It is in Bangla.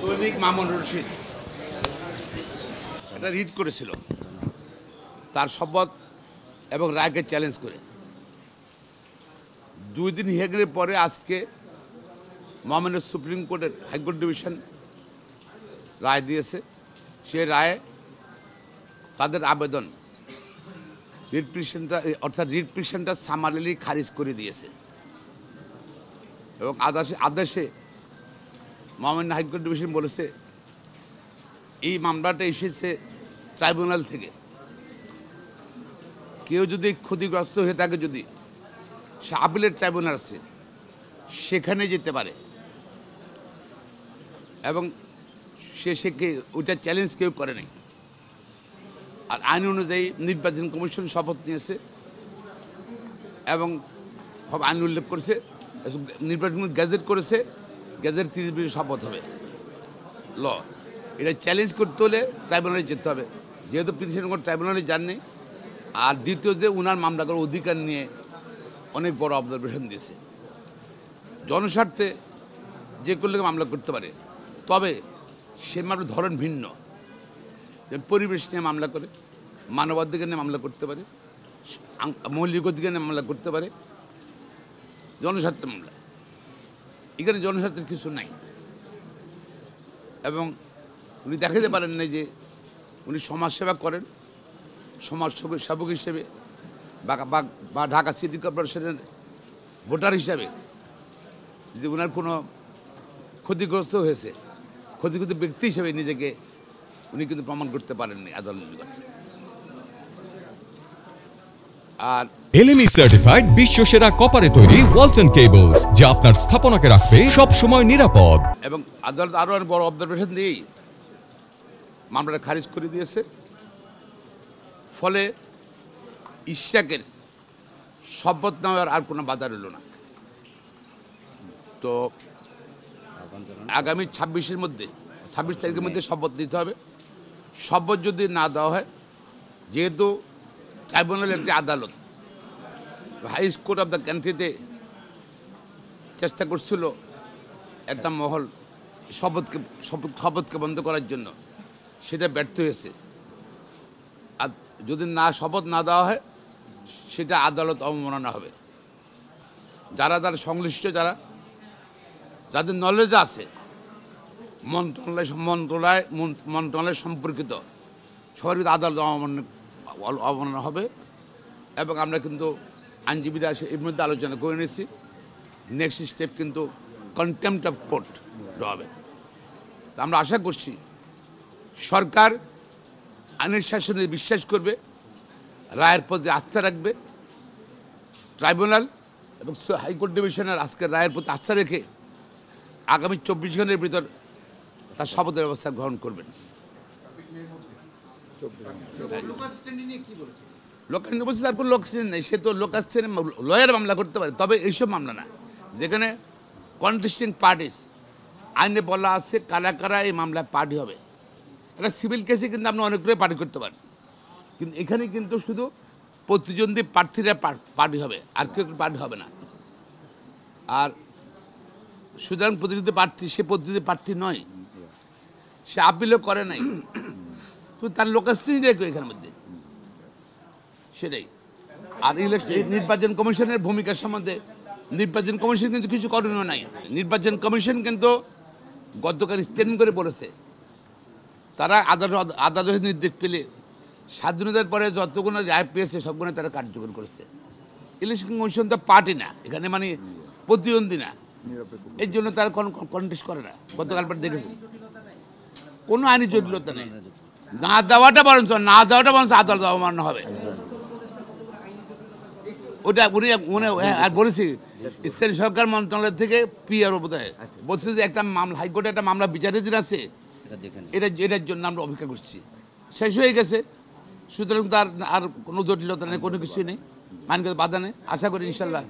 দৈনিক মামুন রশিদ এটা রিড করেছিল তার শপথ এবং রায়কে চ্যালেঞ্জ করে। 2 দিন হিয়ারিংয়ের পরে আজকে মামুনের সুপ্রিম কোর্টের হাইকোর্ট ডিভিশন রায় দিয়েছে। সে রায়ে তাদের আবেদন রিট পিটিশনটা অর্থাৎ রিট পিটিশনটা সামারিলি খারিজ করে দিয়েছে এবং আদেশে মামুন হাইকোর্ট ডিভিশন বলেছে এই মামলাটা এসেছে ট্রাইব্যুনাল থেকে। কেউ যদি ক্ষতিগ্রস্ত হয়ে থাকে, যদি সে আপিলের ট্রাইব্যুনাল আছে সেখানে যেতে পারে এবং সে ওইটা চ্যালেঞ্জ কেউ করে নাই। আর আইন অনুযায়ী নির্বাচন কমিশন শপথ নিয়েছে এবং আইন উল্লেখ করেছে, নির্বাচন গ্যাজেট করেছে, গ্যাজেট 30 দিনে শপথ হবে ল। এটা চ্যালেঞ্জ করতে হলে ট্রাইব্যুনালে যেতে হবে, যেহেতু পিটিশন কোর্ট ট্রাইব্যুনালে যাননি। আর দ্বিতীয় যে উনার মামলা করার অধিকার নিয়ে অনেক বড় অবজারভেশন দিয়েছে। জনস্বার্থে যে করলে মামলা করতে পারে, তবে সে মামলার ধরন ভিন্ন। পরিবেশ নিয়ে মামলা করে, মানবাধিকার নিয়ে মামলা করতে পারে, মৌলিক অধিকার নিয়ে মামলা করতে পারে, জনস্বার্থের মামলা। এখানে জনস্বার্থের কিছু নাই এবং উনি দেখাতে পারেন না যে উনি সমাজসেবা করেন, সমাজসেবক হিসেবে বা ঢাকা সিটি কর্পোরেশনের ভোটার হিসাবে যে ওনার কোনো ক্ষতিগ্রস্ত হয়েছে, ক্ষতিগ্রস্ত ব্যক্তি হিসেবে নিজেকে উনি কিন্তু প্রমাণ করতে পারেননি আদালতের নিকটে। আর এলএমই সার্টিফাইড বিশ্বসেরা কপারে তৈরি ওয়ালটন কেবলস, যা আপনার স্থাপনাকে রাখবে সব সময় নিরাপদ। এবং আদালত আরও অনেক বড় অবজারভেশন দিয়েই মামলাটা খারিজ করে দিয়েছে। ফলে ইশাকের শপথ নেওয়ার আর কোনো বাধা রইল না। তো আগামী 26 তারিখের মধ্যে শপথ নিতে হবে। শপথ যদি না দেওয়া হয়, যেহেতু ট্রাইব্যুনাল একটি আদালত, হাই কোর্ট অফ দ্য কান্ট্রিতে চেষ্টা করছিল একটা মহল শপথকে বন্ধ করার জন্য, সেটা ব্যর্থ হয়েছে। আর যদি শপথ না দেওয়া হয়, সেটা আদালত অবমাননা হবে। যারা সংশ্লিষ্ট, যাদের নলেজ আছে, মন্ত্রণালয় সম্পর্কিত সবারই আদালত অবমাননা হবে। এবং আমরা কিন্তু আইনজীবীরা এর মধ্যে আলোচনা করে নিয়েছি, নেক্সট স্টেপ কিন্তু কন্টেম্পট অফ কোর্ট হবে। আমরা আশা করছি সরকার আইনের শাসনে বিশ্বাস করবে, রায়ের প্রতি আস্থা রাখবে। ট্রাইব্যুনাল এবং হাইকোর্ট ডিভিশনের আজকের রায়ের প্রতি আস্থা রেখে আগামী 24 ঘন্টার ভিতর তার শপথের ব্যবস্থা গ্রহণ করবেন। লোকাল বলছে তারপর লোকস্টেন নেই, সে তো লোকাস্টেনে লয়ার মামলা করতে পারে, তবে এইসব মামলা না যেখানে কন্টেস্টিং পার্টিস আইনে বলা আছে কারা কারা এই মামলায় পার্টি হবে। একটা সিভিল কেসে কিন্তু আপনি অনেকগুলোই পার্টি করতে পারেন, কিন্তু এখানে কিন্তু শুধু প্রতিদ্বন্দ্বী প্রার্থীরা পার্টি হবে, আর কেউ পার্টি হবে না। আর সুতরাং প্রতিনিধি প্রার্থী, সে প্রতিনিধি প্রার্থী নয়, সে আপিলও করে নাই, তো তার লোকাশ্রী রেখে এখানের মধ্যে সেটাই। আর নির্বাচন কমিশনের ভূমিকা সম্বন্ধে, নির্বাচন কমিশন কিন্তু কিছু করণীয় নাই। নির্বাচন কমিশন কিন্তু গতকাল স্টেটমেন্ট করে বলেছে তারা আদালতের নির্দেশ পেলে স্বাধীনতার পরে যতগুলো রায় পেয়েছে সবগুলো তারা কার্যকর করেছে। ইলেকশন কমিশন তো পার্টি না, এখানে মানে প্রতিদ্বন্দ্বী না, এর জন্য তারা কন্টেস্ট করে না। গতকাল পর দেখেছে কোনো আইনি জটিলতা নেই। না দেওয়াটা বরঞ্চ আদালত অবমাননা হবে। ওটা উনি আর বলেছি স্থানীয় সরকার মন্ত্রণালয় থেকে পিআরও বোধহয় বলছে যে একটা মামলা, হাইকোর্টে একটা মামলা বিচারাধীন আছে, এটার জন্য আমরা অপেক্ষা করছি। শেষ হয়ে গেছে, সুতরাং তার আর কোনো জটিলতা নেই, কোনো কিছুই নেই, আইনগত বাধা নেই। আশা করি ইনশাল্লাহ